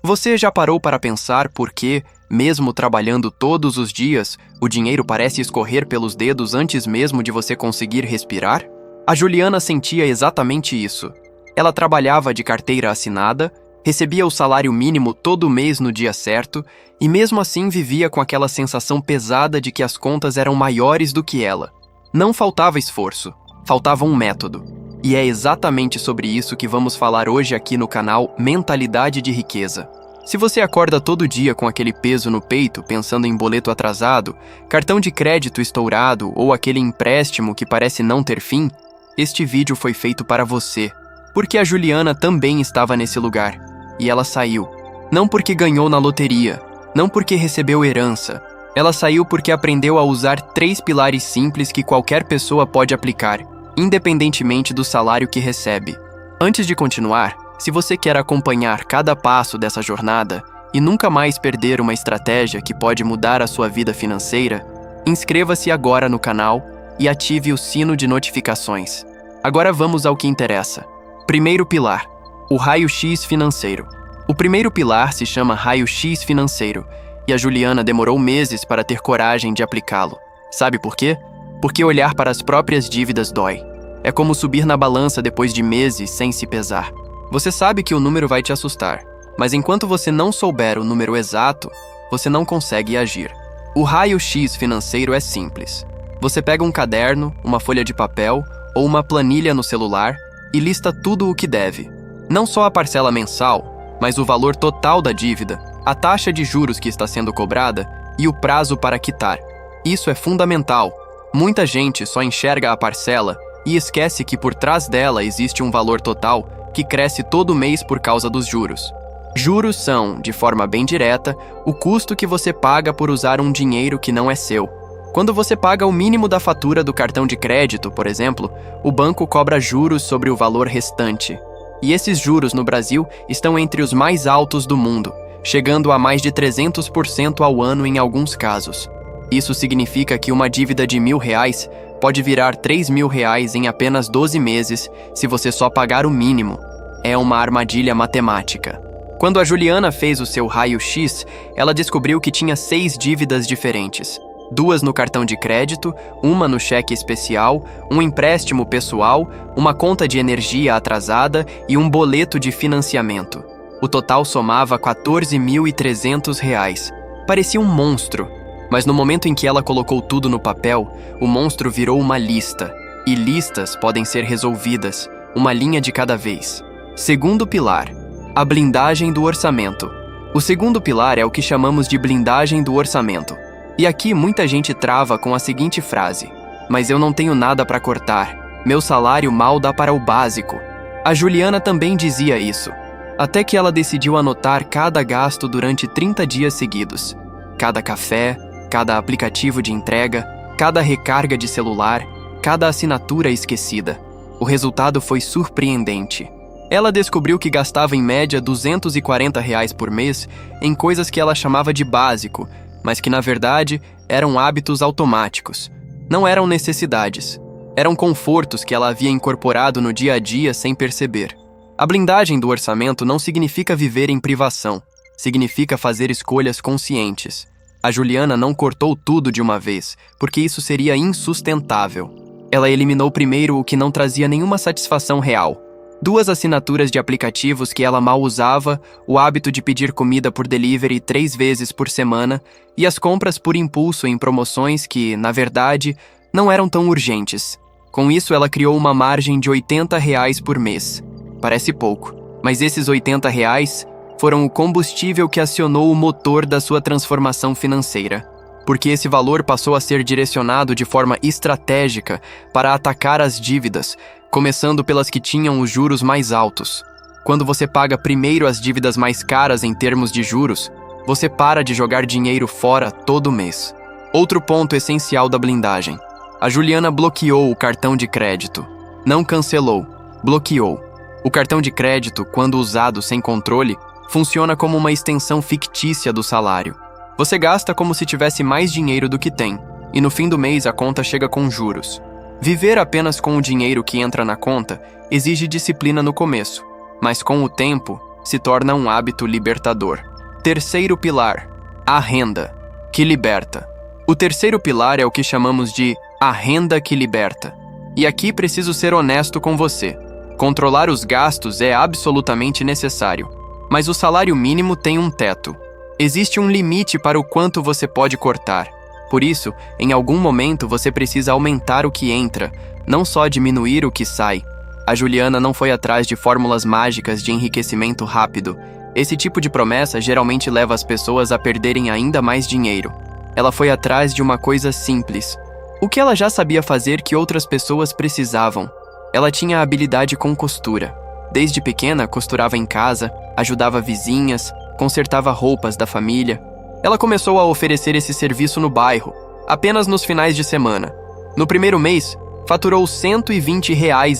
Você já parou para pensar por que, mesmo trabalhando todos os dias, o dinheiro parece escorrer pelos dedos antes mesmo de você conseguir respirar? A Juliana sentia exatamente isso. Ela trabalhava de carteira assinada, recebia o salário mínimo todo mês no dia certo e mesmo assim vivia com aquela sensação pesada de que as contas eram maiores do que ela. Não faltava esforço, faltava um método. E é exatamente sobre isso que vamos falar hoje aqui no canal Mentalidade de Riqueza. Se você acorda todo dia com aquele peso no peito, pensando em boleto atrasado, cartão de crédito estourado ou aquele empréstimo que parece não ter fim, este vídeo foi feito para você. Porque a Juliana também estava nesse lugar. E ela saiu. Não porque ganhou na loteria, não porque recebeu herança. Ela saiu porque aprendeu a usar 3 pilares simples que qualquer pessoa pode aplicar, independentemente do salário que recebe. Antes de continuar, se você quer acompanhar cada passo dessa jornada e nunca mais perder uma estratégia que pode mudar a sua vida financeira, inscreva-se agora no canal e ative o sino de notificações. Agora vamos ao que interessa. Primeiro pilar, o raio-x financeiro. O primeiro pilar se chama raio-x financeiro e a Juliana demorou meses para ter coragem de aplicá-lo. Sabe por quê? Porque olhar para as próprias dívidas dói. É como subir na balança depois de meses sem se pesar. Você sabe que o número vai te assustar, mas enquanto você não souber o número exato, você não consegue agir. O raio-x financeiro é simples. Você pega um caderno, uma folha de papel ou uma planilha no celular e lista tudo o que deve. Não só a parcela mensal, mas o valor total da dívida, a taxa de juros que está sendo cobrada e o prazo para quitar. Isso é fundamental. Muita gente só enxerga a parcela e esquece que por trás dela existe um valor total que cresce todo mês por causa dos juros. Juros são, de forma bem direta, o custo que você paga por usar um dinheiro que não é seu. Quando você paga o mínimo da fatura do cartão de crédito, por exemplo, o banco cobra juros sobre o valor restante. E esses juros no Brasil estão entre os mais altos do mundo, chegando a mais de 300% ao ano em alguns casos. Isso significa que uma dívida de R$1.000 pode virar R$3.000 em apenas 12 meses se você só pagar o mínimo. É uma armadilha matemática. Quando a Juliana fez o seu raio-x, ela descobriu que tinha 6 dívidas diferentes. 2 no cartão de crédito, 1 no cheque especial, um empréstimo pessoal, uma conta de energia atrasada e um boleto de financiamento. O total somava R$14.300. Parecia um monstro. Mas no momento em que ela colocou tudo no papel, o monstro virou uma lista. E listas podem ser resolvidas, uma linha de cada vez. Segundo pilar, a blindagem do orçamento. O segundo pilar é o que chamamos de blindagem do orçamento. E aqui muita gente trava com a seguinte frase: mas eu não tenho nada para cortar, meu salário mal dá para o básico. A Juliana também dizia isso, até que ela decidiu anotar cada gasto durante 30 dias seguidos. Cada café, cada aplicativo de entrega, cada recarga de celular, cada assinatura esquecida. O resultado foi surpreendente. Ela descobriu que gastava em média R$240 por mês em coisas que ela chamava de básico, mas que na verdade eram hábitos automáticos. Não eram necessidades. Eram confortos que ela havia incorporado no dia a dia sem perceber. A blindagem do orçamento não significa viver em privação. Significa fazer escolhas conscientes. A Juliana não cortou tudo de uma vez, porque isso seria insustentável. Ela eliminou primeiro o que não trazia nenhuma satisfação real. 2 assinaturas de aplicativos que ela mal usava, o hábito de pedir comida por delivery 3 vezes por semana e as compras por impulso em promoções que, na verdade, não eram tão urgentes. Com isso, ela criou uma margem de R$80 por mês. Parece pouco, mas esses R$80 foram o combustível que acionou o motor da sua transformação financeira. Porque esse valor passou a ser direcionado de forma estratégica para atacar as dívidas, começando pelas que tinham os juros mais altos. Quando você paga primeiro as dívidas mais caras em termos de juros, você para de jogar dinheiro fora todo mês. Outro ponto essencial da blindagem. A Juliana bloqueou o cartão de crédito. Não cancelou, bloqueou. O cartão de crédito, quando usado sem controle, funciona como uma extensão fictícia do salário. Você gasta como se tivesse mais dinheiro do que tem, e no fim do mês a conta chega com juros. Viver apenas com o dinheiro que entra na conta exige disciplina no começo, mas com o tempo, se torna um hábito libertador. Terceiro pilar: a renda, que liberta. O terceiro pilar é o que chamamos de a renda que liberta. E aqui preciso ser honesto com você. Controlar os gastos é absolutamente necessário, mas o salário mínimo tem um teto. Existe um limite para o quanto você pode cortar. Por isso, em algum momento você precisa aumentar o que entra, não só diminuir o que sai. A Juliana não foi atrás de fórmulas mágicas de enriquecimento rápido. Esse tipo de promessa geralmente leva as pessoas a perderem ainda mais dinheiro. Ela foi atrás de uma coisa simples. O que ela já sabia fazer que outras pessoas precisavam. Ela tinha habilidade com costura. Desde pequena, costurava em casa, ajudava vizinhas, consertava roupas da família. Ela começou a oferecer esse serviço no bairro, apenas nos finais de semana. No primeiro mês, faturou R$ 120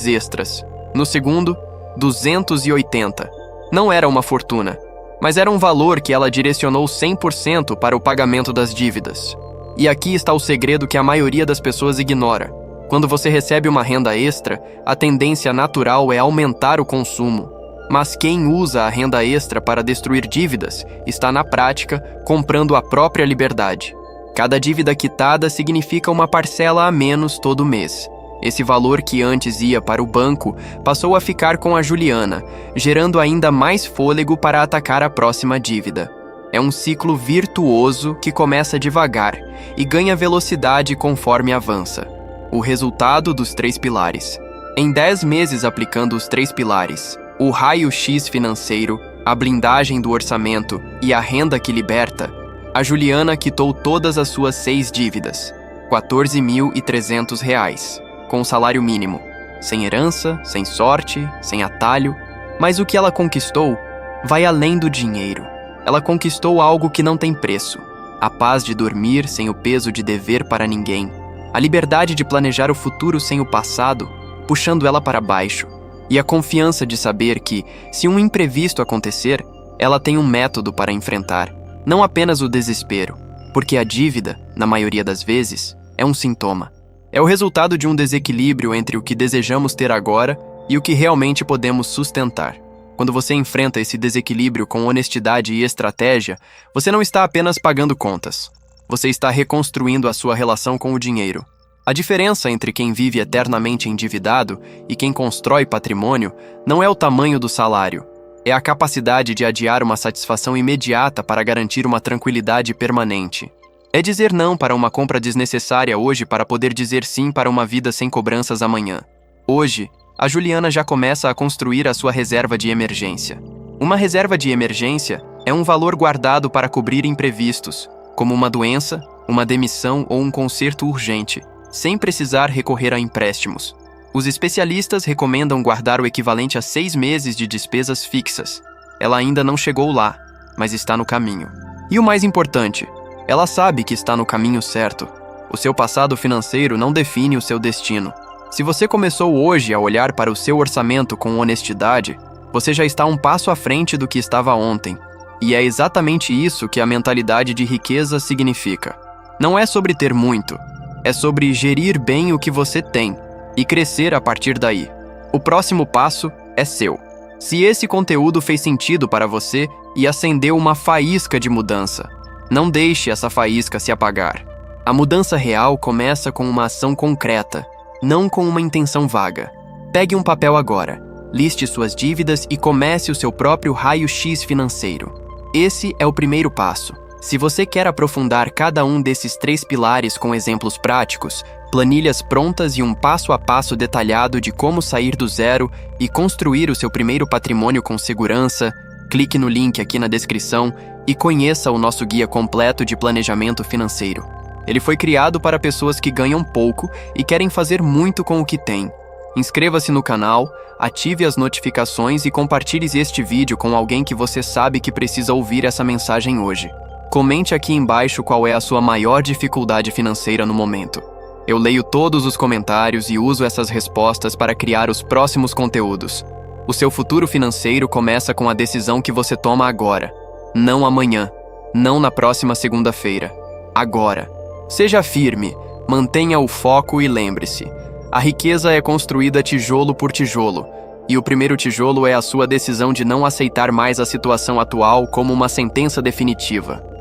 extras. No segundo, 280. Não era uma fortuna, mas era um valor que ela direcionou 100% para o pagamento das dívidas. E aqui está o segredo que a maioria das pessoas ignora. Quando você recebe uma renda extra, a tendência natural é aumentar o consumo. Mas quem usa a renda extra para destruir dívidas está, na prática, comprando a própria liberdade. Cada dívida quitada significa uma parcela a menos todo mês. Esse valor que antes ia para o banco passou a ficar com a Juliana, gerando ainda mais fôlego para atacar a próxima dívida. É um ciclo virtuoso que começa devagar e ganha velocidade conforme avança. O resultado dos 3 pilares. Em 10 meses aplicando os 3 pilares, o raio-x financeiro, a blindagem do orçamento e a renda que liberta, a Juliana quitou todas as suas 6 dívidas, R$ 14.300, com o salário mínimo, sem herança, sem sorte, sem atalho, mas o que ela conquistou vai além do dinheiro. Ela conquistou algo que não tem preço, a paz de dormir sem o peso de dever para ninguém, a liberdade de planejar o futuro sem o passado, puxando ela para baixo, e a confiança de saber que, se um imprevisto acontecer, ela tem um método para enfrentar, não apenas o desespero, porque a dívida, na maioria das vezes, é um sintoma. É o resultado de um desequilíbrio entre o que desejamos ter agora e o que realmente podemos sustentar. Quando você enfrenta esse desequilíbrio com honestidade e estratégia, você não está apenas pagando contas. Você está reconstruindo a sua relação com o dinheiro. A diferença entre quem vive eternamente endividado e quem constrói patrimônio não é o tamanho do salário, é a capacidade de adiar uma satisfação imediata para garantir uma tranquilidade permanente. É dizer não para uma compra desnecessária hoje para poder dizer sim para uma vida sem cobranças amanhã. Hoje, a Juliana já começa a construir a sua reserva de emergência. Uma reserva de emergência é um valor guardado para cobrir imprevistos, como uma doença, uma demissão ou um conserto urgente, sem precisar recorrer a empréstimos. Os especialistas recomendam guardar o equivalente a 6 meses de despesas fixas. Ela ainda não chegou lá, mas está no caminho. E o mais importante, ela sabe que está no caminho certo. O seu passado financeiro não define o seu destino. Se você começou hoje a olhar para o seu orçamento com honestidade, você já está um passo à frente do que estava ontem. E é exatamente isso que a mentalidade de riqueza significa. Não é sobre ter muito, é sobre gerir bem o que você tem e crescer a partir daí. O próximo passo é seu. Se esse conteúdo fez sentido para você e acendeu uma faísca de mudança, não deixe essa faísca se apagar. A mudança real começa com uma ação concreta, não com uma intenção vaga. Pegue um papel agora, liste suas dívidas e comece o seu próprio raio-x financeiro. Esse é o primeiro passo. Se você quer aprofundar cada um desses 3 pilares com exemplos práticos, planilhas prontas e um passo a passo detalhado de como sair do zero e construir o seu primeiro patrimônio com segurança, clique no link aqui na descrição e conheça o nosso guia completo de planejamento financeiro. Ele foi criado para pessoas que ganham pouco e querem fazer muito com o que têm. Inscreva-se no canal, ative as notificações e compartilhe este vídeo com alguém que você sabe que precisa ouvir essa mensagem hoje. Comente aqui embaixo qual é a sua maior dificuldade financeira no momento. Eu leio todos os comentários e uso essas respostas para criar os próximos conteúdos. O seu futuro financeiro começa com a decisão que você toma agora. Não amanhã, não na próxima segunda-feira. Agora. Seja firme, mantenha o foco e lembre-se. A riqueza é construída tijolo por tijolo, E o primeiro tijolo é a sua decisão de não aceitar mais a situação atual como uma sentença definitiva.